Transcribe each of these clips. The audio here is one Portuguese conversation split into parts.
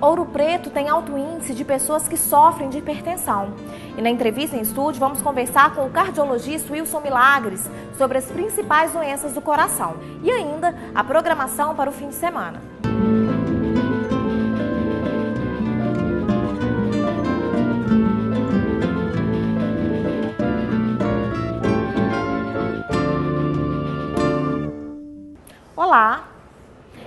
Ouro Preto tem alto índice de pessoas que sofrem de hipertensão. E na entrevista em estúdio vamos conversar com o cardiologista Wilson Milagres sobre as principais doenças do coração e ainda a programação para o fim de semana. Olá!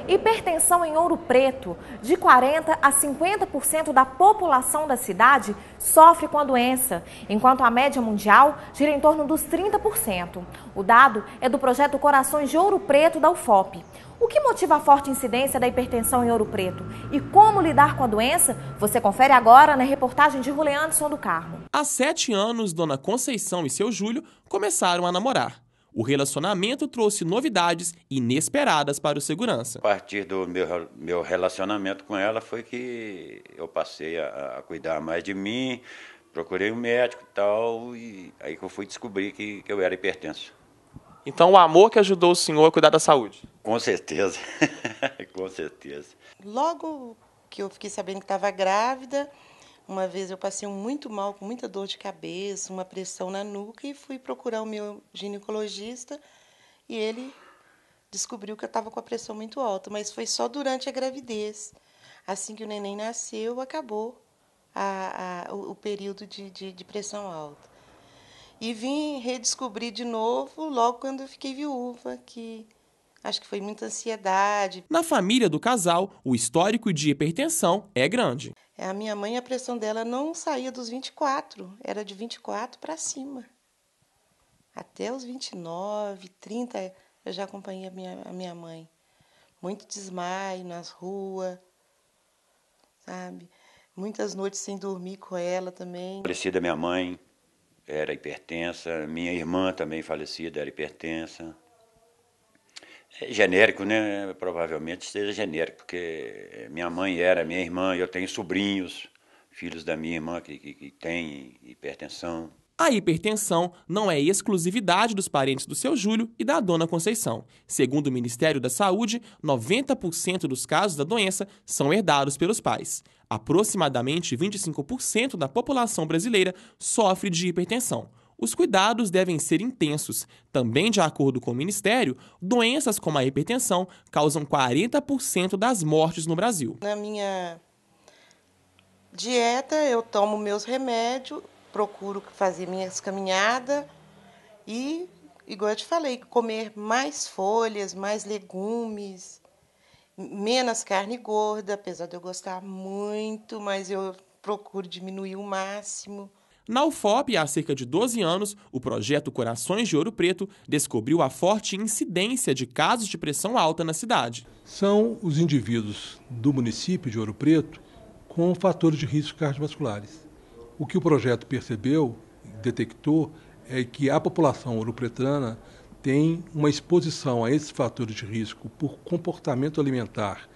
Hipertensão em Ouro Preto. De 40% a 50% da população da cidade sofre com a doença, enquanto a média mundial gira em torno dos 30%. O dado é do projeto Corações de Ouro Preto da UFOP. O que motiva a forte incidência da hipertensão em Ouro Preto? E como lidar com a doença? Você confere agora na reportagem de Julianderson do Carmo. Há 7 anos, Dona Conceição e seu Júlio começaram a namorar. O relacionamento trouxe novidades inesperadas para o segurança. A partir do meu relacionamento com ela foi que eu passei a cuidar mais de mim, procurei um médico e tal, e aí que eu fui descobrir que eu era hipertenso. Então o amor que ajudou o senhor a cuidar da saúde? Com certeza, com certeza. Logo que eu fiquei sabendo que estava grávida, uma vez eu passei muito mal, com muita dor de cabeça, uma pressão na nuca e fui procurar o meu ginecologista e ele descobriu que eu estava com a pressão muito alta, mas foi só durante a gravidez. Assim que o neném nasceu, acabou o período de pressão alta. E vim redescobrir de novo logo quando eu fiquei viúva, que acho que foi muita ansiedade. Na família do casal, o histórico de hipertensão é grande. A minha mãe, a pressão dela não saía dos 24, era de 24 para cima. Até os 29, 30, eu já acompanhei a minha mãe. Muito desmaio nas ruas, sabe? Muitas noites sem dormir com ela também. Falecida minha mãe era hipertensa, minha irmã também falecida era hipertensa. É genérico, né? Provavelmente seja genérico, porque minha mãe era, minha irmã, eu tenho sobrinhos, filhos da minha irmã que têm hipertensão. A hipertensão não é exclusividade dos parentes do seu Júlio e da Dona Conceição. Segundo o Ministério da Saúde, 90% dos casos da doença são herdados pelos pais. Aproximadamente 25% da população brasileira sofre de hipertensão. Os cuidados devem ser intensos. Também, de acordo com o Ministério, doenças como a hipertensão causam 40% das mortes no Brasil. Na minha dieta, eu tomo meus remédios, procuro fazer minhas caminhadas e, igual eu te falei, comer mais folhas, mais legumes, menos carne gorda, apesar de eu gostar muito, mas eu procuro diminuir o máximo. Na UFOP, há cerca de 12 anos, o projeto Corações de Ouro Preto descobriu a forte incidência de casos de pressão alta na cidade. São os indivíduos do município de Ouro Preto com fatores de risco cardiovasculares. O que o projeto percebeu, detectou, é que a população ouropretana tem uma exposição a esses fatores de risco por comportamento alimentar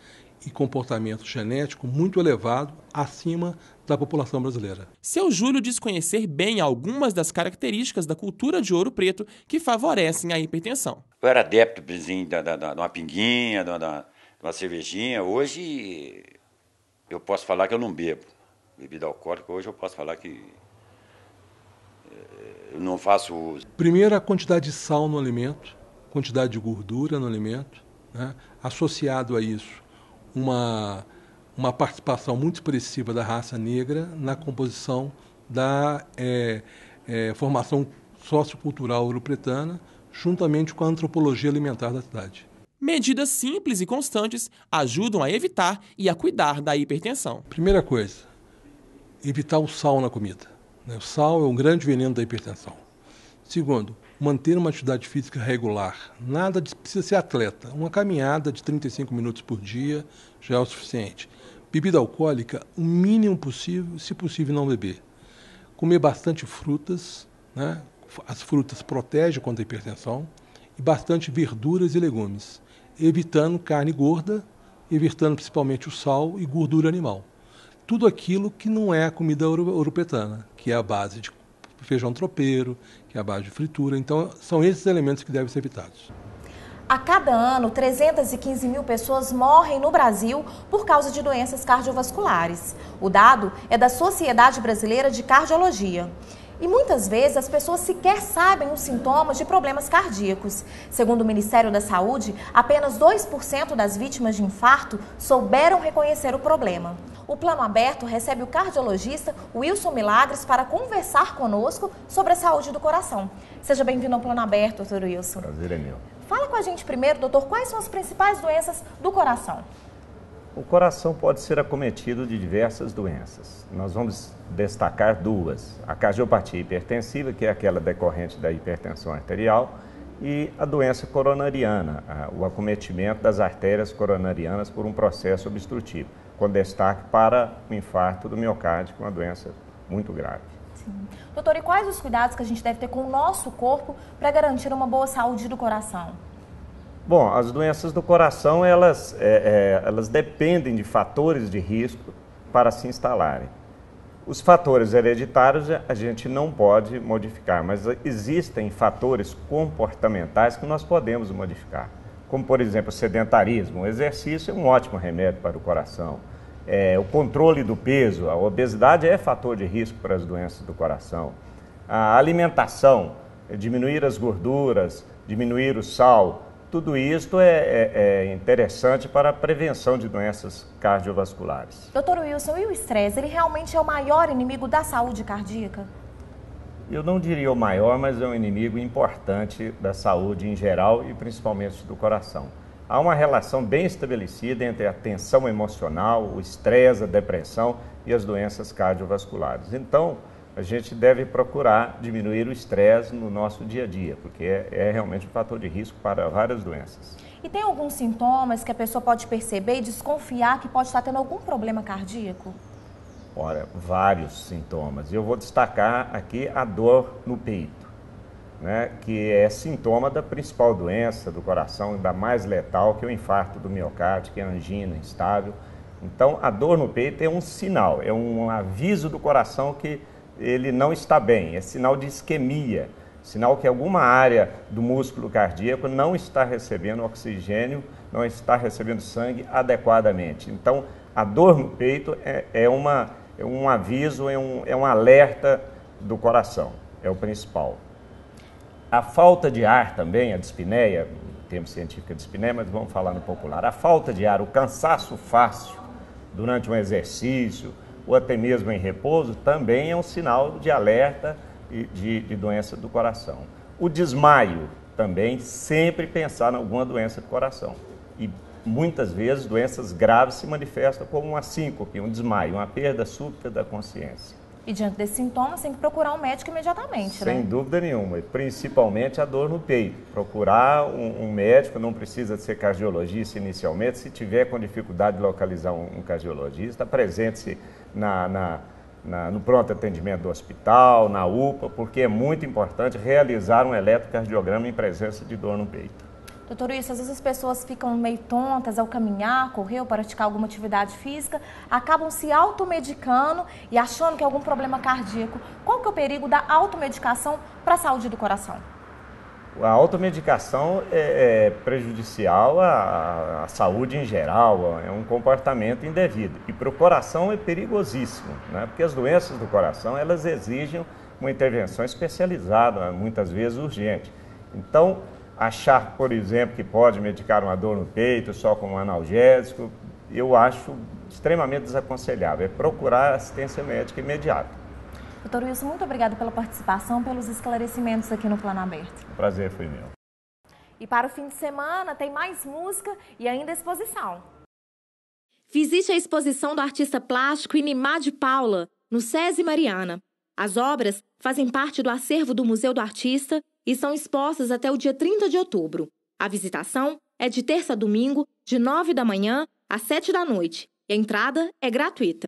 e comportamento genético muito elevado acima da população brasileira. Seu Júlio diz conhecer bem algumas das características da cultura de Ouro Preto que favorecem a hipertensão. Eu era adepto de uma pinguinha, de uma cervejinha. Hoje eu posso falar que eu não bebo bebida alcoólica. Hoje eu posso falar que eu não faço uso. Primeiro, a quantidade de sal no alimento, quantidade de gordura no alimento, né? Associado a isso, uma participação muito expressiva da raça negra na composição da formação sociocultural ouropretana, juntamente com a antropologia alimentar da cidade. Medidas simples e constantes ajudam a evitar e a cuidar da hipertensão. Primeira coisa, evitar o sal na comida. O sal é um grande veneno da hipertensão. Segundo, manter uma atividade física regular. Nada precisa ser atleta. Uma caminhada de 35 minutos por dia já é o suficiente. Bebida alcoólica, o mínimo possível, se possível não beber. Comer bastante frutas, né? As frutas protegem contra a hipertensão. E bastante verduras e legumes. Evitando carne gorda, evitando principalmente o sal e gordura animal. Tudo aquilo que não é a comida ouropretana, que é a base de feijão tropeiro, que é a base de fritura. Então, são esses elementos que devem ser evitados. A cada ano, 315 mil pessoas morrem no Brasil por causa de doenças cardiovasculares. O dado é da Sociedade Brasileira de Cardiologia. E muitas vezes as pessoas sequer sabem os sintomas de problemas cardíacos. Segundo o Ministério da Saúde, apenas 2% das vítimas de infarto souberam reconhecer o problema. O Plano Aberto recebe o cardiologista Wilson Milagres para conversar conosco sobre a saúde do coração. Seja bem-vindo ao Plano Aberto, doutor Wilson. Prazer é meu. Fala com a gente primeiro, doutor, quais são as principais doenças do coração? O coração pode ser acometido de diversas doenças. Nós vamos destacar duas. A cardiopatia hipertensiva, que é aquela decorrente da hipertensão arterial, e a doença coronariana, o acometimento das artérias coronarianas por um processo obstrutivo, com destaque para o infarto do miocárdio, que é uma doença muito grave. Sim. Doutor, e quais os cuidados que a gente deve ter com o nosso corpo para garantir uma boa saúde do coração? Bom, as doenças do coração, elas dependem de fatores de risco para se instalarem. Os fatores hereditários a gente não pode modificar, mas existem fatores comportamentais que nós podemos modificar, como, por exemplo, o sedentarismo. O exercício é um ótimo remédio para o coração. O controle do peso, a obesidade é fator de risco para as doenças do coração. A alimentação, diminuir as gorduras, diminuir o sal, tudo isto é interessante para a prevenção de doenças cardiovasculares. Doutor Wilson, e o estresse, ele realmente é o maior inimigo da saúde cardíaca? Eu não diria o maior, mas é um inimigo importante da saúde em geral e principalmente do coração. Há uma relação bem estabelecida entre a tensão emocional, o estresse, a depressão e as doenças cardiovasculares. Então, a gente deve procurar diminuir o estresse no nosso dia a dia, porque é realmente um fator de risco para várias doenças. E tem alguns sintomas que a pessoa pode perceber e desconfiar que pode estar tendo algum problema cardíaco? Ora, vários sintomas. Eu vou destacar aqui a dor no peito, né, que é sintoma da principal doença do coração, da mais letal, que é o infarto do miocárdio, que é a angina instável. Então, a dor no peito é um sinal, é um aviso do coração que ele não está bem, é sinal de isquemia, sinal que alguma área do músculo cardíaco não está recebendo oxigênio, não está recebendo sangue adequadamente. Então, a dor no peito é um aviso, é um alerta do coração, é o principal. A falta de ar também, a dispneia, o termo científico é dispneia, mas vamos falar no popular. A falta de ar, o cansaço fácil durante um exercício ou até mesmo em repouso, também é um sinal de alerta de doença do coração. O desmaio também, sempre pensar em alguma doença do coração. E muitas vezes doenças graves se manifestam como uma síncope, um desmaio, uma perda súbita da consciência. E diante desses sintomas, tem que procurar um médico imediatamente, né? Sem dúvida nenhuma, principalmente a dor no peito. Procurar um médico, não precisa ser cardiologista inicialmente. Se tiver com dificuldade de localizar um cardiologista, apresente-se no pronto atendimento do hospital, na UPA, porque é muito importante realizar um eletrocardiograma em presença de dor no peito. Doutor Wilson, às vezes as pessoas ficam meio tontas ao caminhar, correr ou praticar alguma atividade física, acabam se automedicando e achando que é algum problema cardíaco. Qual que é o perigo da automedicação para a saúde do coração? A automedicação é prejudicial à saúde em geral, é um comportamento indevido. E para o coração é perigosíssimo, né? Porque as doenças do coração, elas exigem uma intervenção especializada, muitas vezes urgente. Então, achar, por exemplo, que pode medicar uma dor no peito só com um analgésico, eu acho extremamente desaconselhável. É procurar assistência médica imediata. Doutor Wilson, muito obrigada pela participação, pelos esclarecimentos aqui no Plano Aberto. O prazer foi meu. E para o fim de semana tem mais música e ainda exposição. Visite a exposição do artista plástico Inimá de Paula, no SESI Mariana. As obras fazem parte do acervo do Museu do Artista e são expostas até o dia 30 de outubro. A visitação é de terça a domingo, de 9 da manhã às 7 da noite, e a entrada é gratuita.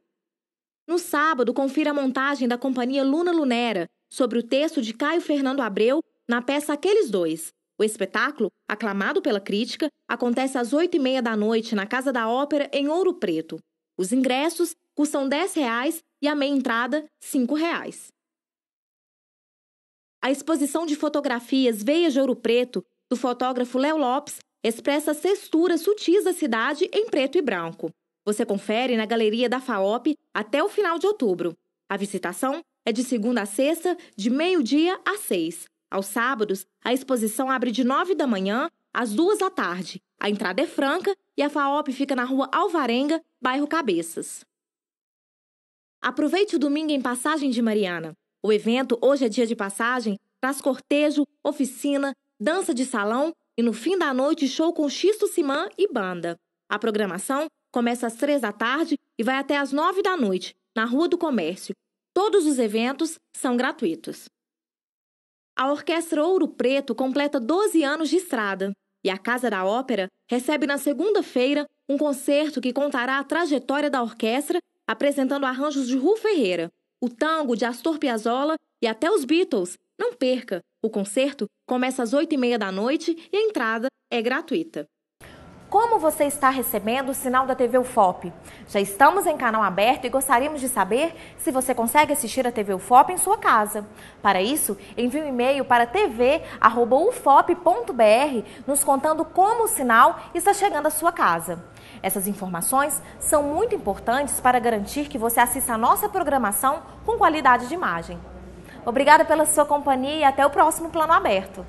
No sábado, confira a montagem da companhia Luna Lunera sobre o texto de Caio Fernando Abreu na peça Aqueles Dois. O espetáculo, aclamado pela crítica, acontece às 8h30 da noite na Casa da Ópera, em Ouro Preto. Os ingressos custam R$10 e a meia entrada R$5. A exposição de fotografias Veias de Ouro Preto, do fotógrafo Léo Lopes, expressa as texturas sutis da cidade em preto e branco. Você confere na Galeria da FAOP até o final de outubro. A visitação é de segunda a sexta, de meio-dia às 6. Aos sábados, a exposição abre de 9 da manhã às 2 da tarde. A entrada é franca e a FAOP fica na Rua Alvarenga, bairro Cabeças. Aproveite o domingo em Passagem de Mariana. O evento Hoje é Dia de Passagem traz cortejo, oficina, dança de salão e no fim da noite show com Xisto Simã e banda. A programação começa às 3 da tarde e vai até às 9 da noite, na Rua do Comércio. Todos os eventos são gratuitos. A Orquestra Ouro Preto completa 12 anos de estrada e a Casa da Ópera recebe na segunda-feira um concerto que contará a trajetória da orquestra, apresentando arranjos de Ru Ferreira, o tango de Astor Piazzolla e até os Beatles. Não perca! O concerto começa às 8h30 da noite e a entrada é gratuita. Como você está recebendo o sinal da TV UFOP? Já estamos em canal aberto e gostaríamos de saber se você consegue assistir a TV UFOP em sua casa. Para isso, envie um e-mail para tv@ufop.br nos contando como o sinal está chegando à sua casa. Essas informações são muito importantes para garantir que você assista a nossa programação com qualidade de imagem. Obrigada pela sua companhia e até o próximo Plano Aberto.